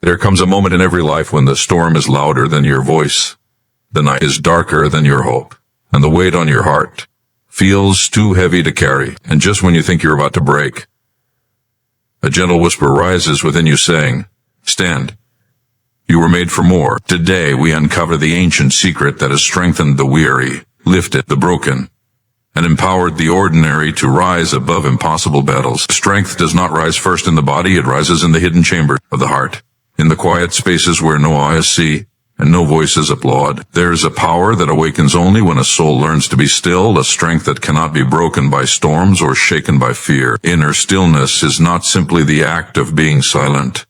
There comes a moment in every life when the storm is louder than your voice, the night is darker than your hope, and the weight on your heart feels too heavy to carry. And just when you think you're about to break, a gentle whisper rises within you saying, "Stand. You were made for more." Today we uncover the ancient secret that has strengthened the weary, lifted the broken, and empowered the ordinary to rise above impossible battles. Strength does not rise first in the body, it rises in the hidden chamber of the heart. In the quiet spaces where no eyes see and no voices applaud, there is a power that awakens only when a soul learns to be still, a strength that cannot be broken by storms or shaken by fear. Inner stillness is not simply the act of being silent.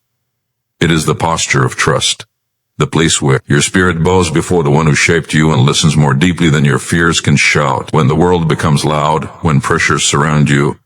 It is the posture of trust, the place where your spirit bows before the one who shaped you and listens more deeply than your fears can shout. When the world becomes loud, when pressures surround you,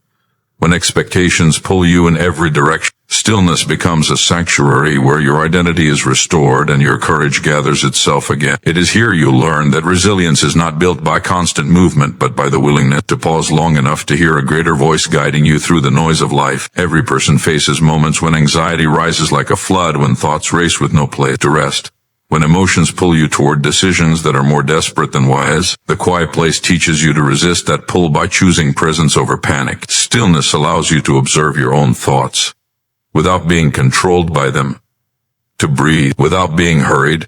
when expectations pull you in every direction, stillness becomes a sanctuary where your identity is restored and your courage gathers itself again. It is here you learn that resilience is not built by constant movement, but by the willingness to pause long enough to hear a greater voice guiding you through the noise of life. Every person faces moments when anxiety rises like a flood, when thoughts race with no place to rest, when emotions pull you toward decisions that are more desperate than wise. The quiet place teaches you to resist that pull by choosing presence over panic. Stillness allows you to observe your own thoughts without being controlled by them, to breathe without being hurried,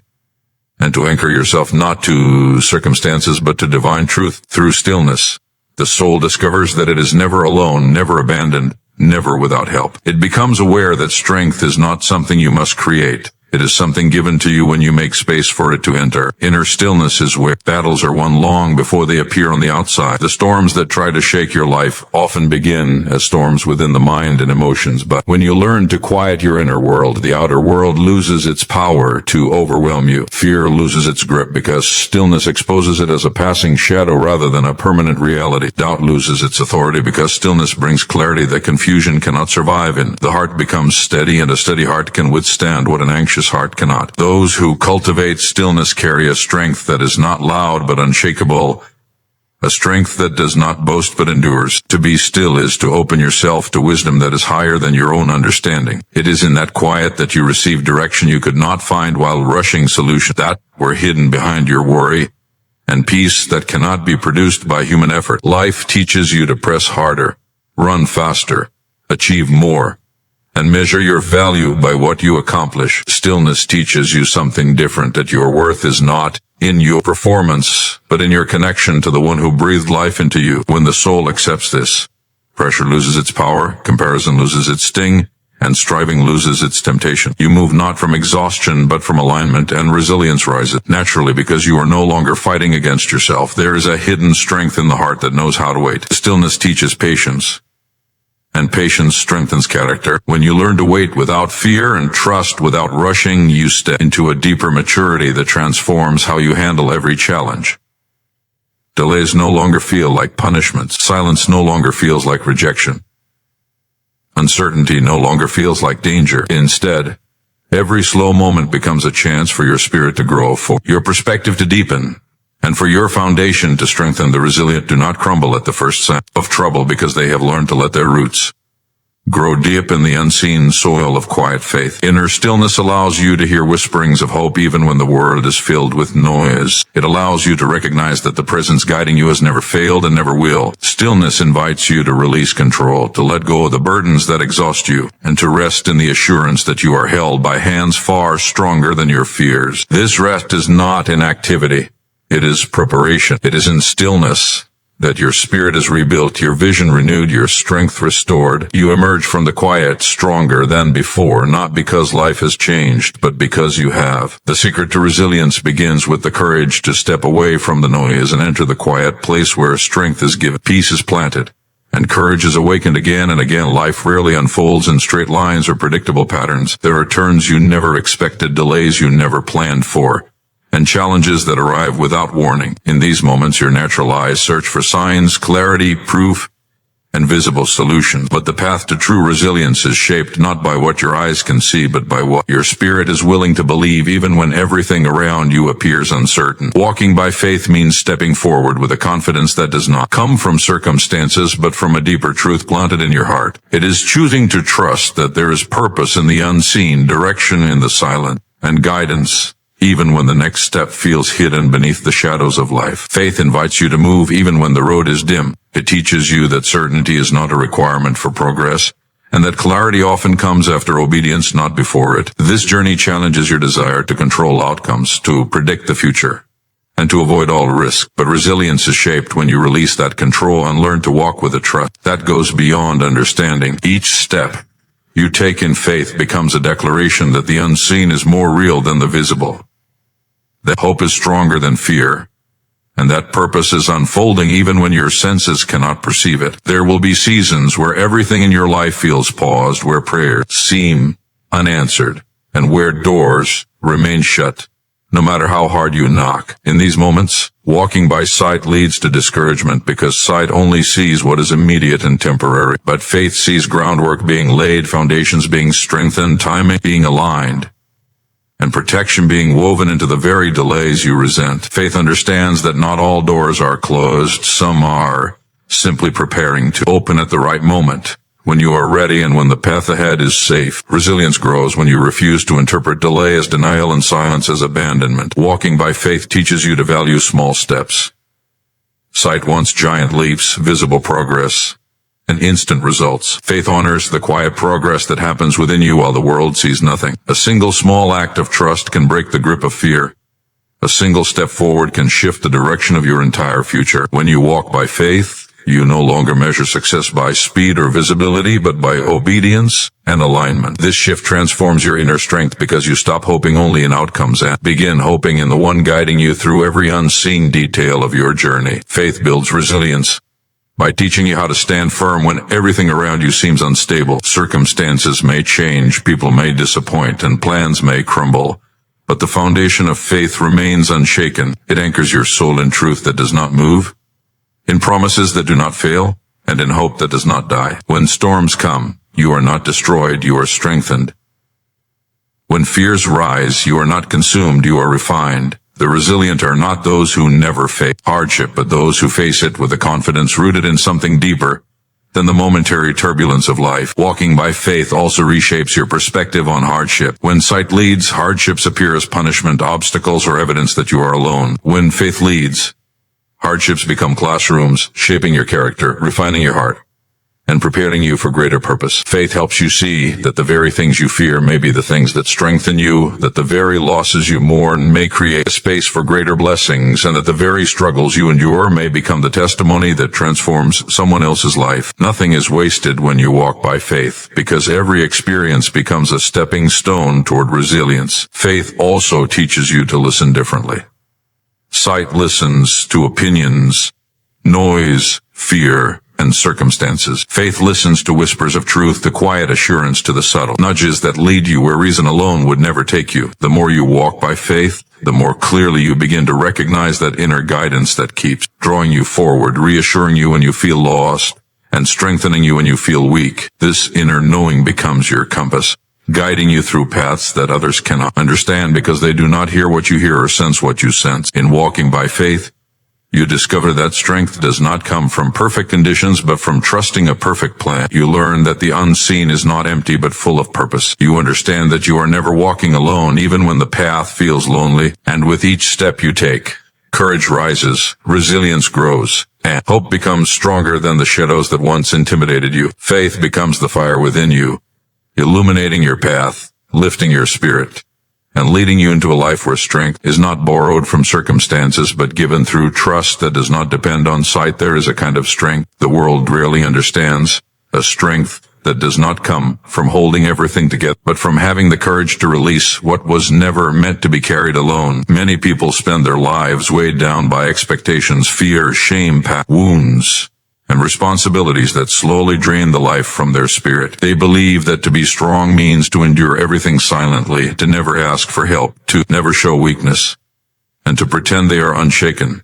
and to anchor yourself not to circumstances but to divine truth. Through stillness, the soul discovers that it is never alone, never abandoned, never without help. It becomes aware that strength is not something you must create. It is something given to you when you make space for it to enter. Inner stillness is where battles are won long before they appear on the outside. The storms that try to shake your life often begin as storms within the mind and emotions, but when you learn to quiet your inner world, the outer world loses its power to overwhelm you. Fear loses its grip because stillness exposes it as a passing shadow rather than a permanent reality. Doubt loses its authority because stillness brings clarity that confusion cannot survive in. The heart becomes steady, and a steady heart can withstand what an anxious heart cannot. Those who cultivate stillness carry a strength that is not loud but unshakable, a strength that does not boast but endures. To be still is to open yourself to wisdom that is higher than your own understanding. It is in that quiet that you receive direction you could not find while rushing solutions that were hidden behind your worry, and peace that cannot be produced by human effort. Life teaches you to press harder, run faster, achieve more, and measure your value by what you accomplish. Stillness teaches you something different, that your worth is not in your performance, but in your connection to the one who breathed life into you. When the soul accepts this, pressure loses its power, comparison loses its sting, and striving loses its temptation. You move not from exhaustion, but from alignment, and resilience rises naturally because you are no longer fighting against yourself. There is a hidden strength in the heart that knows how to wait. Stillness teaches patience, and patience strengthens character. When you learn to wait without fear and trust without rushing, you step into a deeper maturity that transforms how you handle every challenge. Delays no longer feel like punishments. Silence no longer feels like rejection. Uncertainty no longer feels like danger. Instead, every slow moment becomes a chance for your spirit to grow, for your perspective to deepen, and for your foundation to strengthen. The resilient do not crumble at the first sign of trouble because they have learned to let their roots grow deep in the unseen soil of quiet faith. Inner stillness allows you to hear whisperings of hope even when the world is filled with noise. It allows you to recognize that the presence guiding you has never failed and never will. Stillness invites you to release control, to let go of the burdens that exhaust you, and to rest in the assurance that you are held by hands far stronger than your fears. This rest is not inactivity. It is preparation. It is in stillness that your spirit is rebuilt, your vision renewed, your strength restored. You emerge from the quiet stronger than before, not because life has changed, but because you have. The secret to resilience begins with the courage to step away from the noise and enter the quiet place where strength is given, peace is planted, and courage is awakened again and again. Life rarely unfolds in straight lines or predictable patterns. There are turns you never expected, delays you never planned for, and challenges that arrive without warning. In these moments, your natural eyes search for signs, clarity, proof, and visible solutions. But the path to true resilience is shaped not by what your eyes can see, but by what your spirit is willing to believe, even when everything around you appears uncertain. Walking by faith means stepping forward with a confidence that does not come from circumstances, but from a deeper truth planted in your heart. It is choosing to trust that there is purpose in the unseen, direction in the silent, and guidance even when the next step feels hidden beneath the shadows of life. Faith invites you to move even when the road is dim. It teaches you that certainty is not a requirement for progress, and that clarity often comes after obedience, not before it. This journey challenges your desire to control outcomes, to predict the future, and to avoid all risk. But resilience is shaped when you release that control and learn to walk with a trust that goes beyond understanding. Each step you take in faith becomes a declaration that the unseen is more real than the visible, that hope is stronger than fear, and that purpose is unfolding even when your senses cannot perceive it. There will be seasons where everything in your life feels paused, where prayers seem unanswered, and where doors remain shut, no matter how hard you knock. In these moments, walking by sight leads to discouragement, because sight only sees what is immediate and temporary. But faith sees groundwork being laid, foundations being strengthened, timing being aligned, and protection being woven into the very delays you resent. Faith understands that not all doors are closed. Some are simply preparing to open at the right moment, when you are ready and when the path ahead is safe. Resilience grows when you refuse to interpret delay as denial and silence as abandonment. Walking by faith teaches you to value small steps. Sight wants giant leaps, visible progress, and instant results. Faith honors the quiet progress that happens within you while the world sees nothing. A single small act of trust can break the grip of fear. A single step forward can shift the direction of your entire future. When you walk by faith, you no longer measure success by speed or visibility, but by obedience and alignment. This shift transforms your inner strength, because you stop hoping only in outcomes and begin hoping in the one guiding you through every unseen detail of your journey. Faith builds resilience by teaching you how to stand firm when everything around you seems unstable. Circumstances may change, people may disappoint, and plans may crumble, but the foundation of faith remains unshaken. It anchors your soul in truth that does not move, in promises that do not fail, and in hope that does not die. When storms come, you are not destroyed, you are strengthened. When fears rise, you are not consumed, you are refined. The resilient are not those who never face hardship, but those who face it with a confidence rooted in something deeper than the momentary turbulence of life. Walking by faith also reshapes your perspective on hardship. When sight leads, hardships appear as punishment, obstacles, or evidence that you are alone. When faith leads, hardships become classrooms, shaping your character, refining your heart, and preparing you for greater purpose. Faith helps you see that the very things you fear may be the things that strengthen you, that the very losses you mourn may create a space for greater blessings, and that the very struggles you endure may become the testimony that transforms someone else's life. Nothing is wasted when you walk by faith, because every experience becomes a stepping stone toward resilience. Faith also teaches you to listen differently. Sight listens to opinions, noise, fear, and circumstances. Faith listens to whispers of truth, to quiet assurance, to the subtle nudges that lead you where reason alone would never take you. The more you walk by faith, the more clearly you begin to recognize that inner guidance that keeps drawing you forward, reassuring you when you feel lost, and strengthening you when you feel weak. This inner knowing becomes your compass, guiding you through paths that others cannot understand, because they do not hear what you hear or sense what you sense. In walking by faith, you discover that strength does not come from perfect conditions, but from trusting a perfect plan. You learn that the unseen is not empty, but full of purpose. You understand that you are never walking alone, even when the path feels lonely. And with each step you take, courage rises, resilience grows, and hope becomes stronger than the shadows that once intimidated you. Faith becomes the fire within you, illuminating your path, lifting your spirit, and leading you into a life where strength is not borrowed from circumstances, but given through trust that does not depend on sight. There is a kind of strength the world rarely understands, a strength that does not come from holding everything together, but from having the courage to release what was never meant to be carried alone. Many people spend their lives weighed down by expectations, fear, shame, wounds, and responsibilities that slowly drain the life from their spirit. They believe that to be strong means to endure everything silently, to never ask for help, to never show weakness, and to pretend they are unshaken,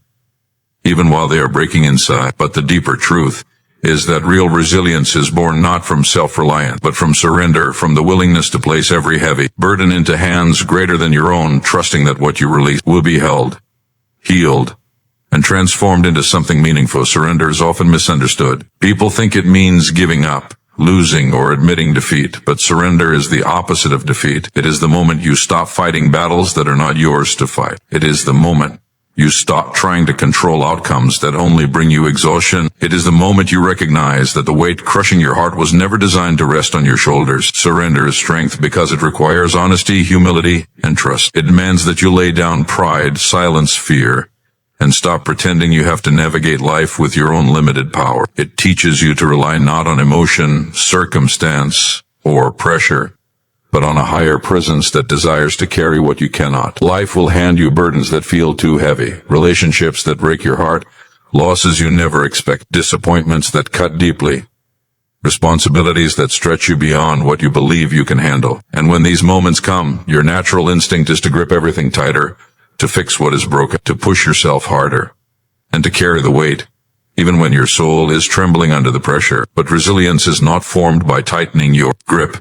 even while they are breaking inside. But the deeper truth is that real resilience is born not from self-reliance, but from surrender, from the willingness to place every heavy burden into hands greater than your own, trusting that what you release will be held, healed, and transformed into something meaningful. Surrender is often misunderstood. People think it means giving up, losing, or admitting defeat, but surrender is the opposite of defeat. It is the moment you stop fighting battles that are not yours to fight. It is the moment you stop trying to control outcomes that only bring you exhaustion. It is the moment you recognize that the weight crushing your heart was never designed to rest on your shoulders. Surrender is strength because it requires honesty, humility, and trust. It demands that you lay down pride, silence fear, and stop pretending you have to navigate life with your own limited power. It teaches you to rely not on emotion, circumstance, or pressure, but on a higher presence that desires to carry what you cannot. Life will hand you burdens that feel too heavy, relationships that break your heart, losses you never expect, disappointments that cut deeply, responsibilities that stretch you beyond what you believe you can handle. And when these moments come, your natural instinct is to grip everything tighter, to fix what is broken, to push yourself harder, and to carry the weight, even when your soul is trembling under the pressure. But resilience is not formed by tightening your grip.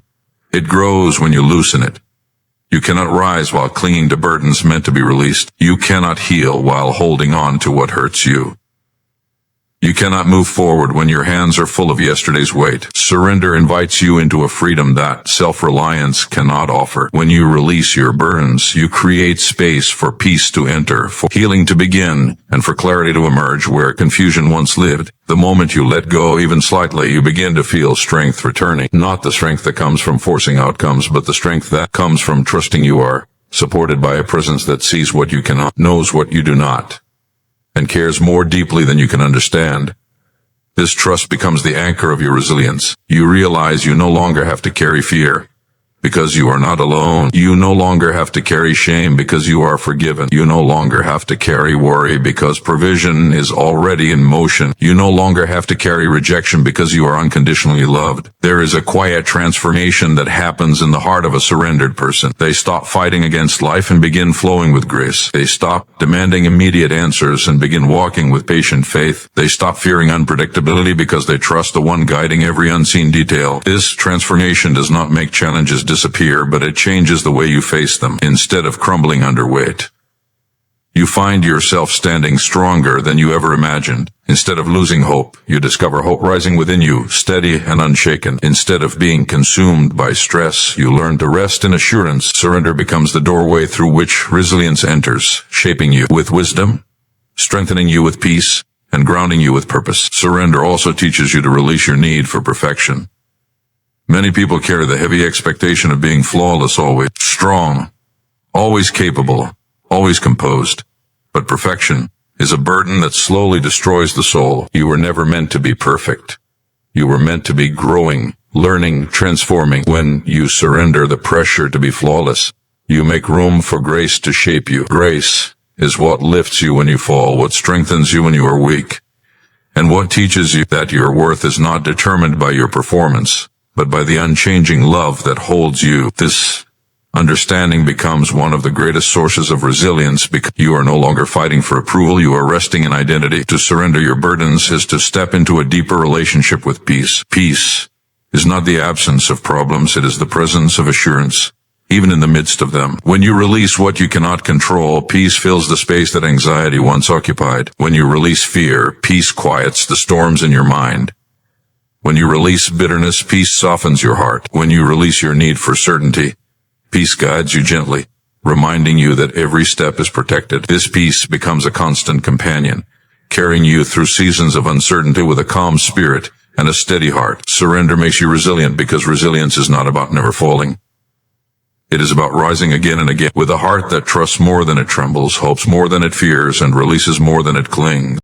It grows when you loosen it. You cannot rise while clinging to burdens meant to be released. You cannot heal while holding on to what hurts you. You cannot move forward when your hands are full of yesterday's weight. Surrender invites you into a freedom that self-reliance cannot offer. When you release your burdens, you create space for peace to enter, for healing to begin, and for clarity to emerge where confusion once lived. The moment you let go, even slightly, you begin to feel strength returning. Not the strength that comes from forcing outcomes, but the strength that comes from trusting you are supported by a presence that sees what you cannot, knows what you do not, and cares more deeply than you can understand. This trust becomes the anchor of your resilience. You realize you no longer have to carry fear because you are not alone. You no longer have to carry shame because you are forgiven. You no longer have to carry worry because provision is already in motion. You no longer have to carry rejection because you are unconditionally loved. There is a quiet transformation that happens in the heart of a surrendered person. They stop fighting against life and begin flowing with grace. They stop demanding immediate answers and begin walking with patient faith. They stop fearing unpredictability because they trust the one guiding every unseen detail. This transformation does not make challenges disappear, but it changes the way you face them. Instead of crumbling under weight, you find yourself standing stronger than you ever imagined. Instead of losing hope, you discover hope rising within you, steady and unshaken. Instead of being consumed by stress, you learn to rest in assurance. Surrender becomes the doorway through which resilience enters, shaping you with wisdom, strengthening you with peace, and grounding you with purpose. Surrender also teaches you to release your need for perfection. Many people carry the heavy expectation of being flawless, always strong, always capable, always composed. But perfection is a burden that slowly destroys the soul. You were never meant to be perfect. You were meant to be growing, learning, transforming. When you surrender the pressure to be flawless, you make room for grace to shape you. Grace is what lifts you when you fall, what strengthens you when you are weak, and what teaches you that your worth is not determined by your performance, but by the unchanging love that holds you. This understanding becomes one of the greatest sources of resilience because you are no longer fighting for approval, you are resting in identity. To surrender your burdens is to step into a deeper relationship with peace. Peace is not the absence of problems, it is the presence of assurance, even in the midst of them. When you release what you cannot control, peace fills the space that anxiety once occupied. When you release fear, peace quiets the storms in your mind. When you release bitterness, peace softens your heart. When you release your need for certainty, peace guides you gently, reminding you that every step is protected. This peace becomes a constant companion, carrying you through seasons of uncertainty with a calm spirit and a steady heart. Surrender makes you resilient because resilience is not about never falling. It is about rising again and again with a heart that trusts more than it trembles, hopes more than it fears, and releases more than it clings.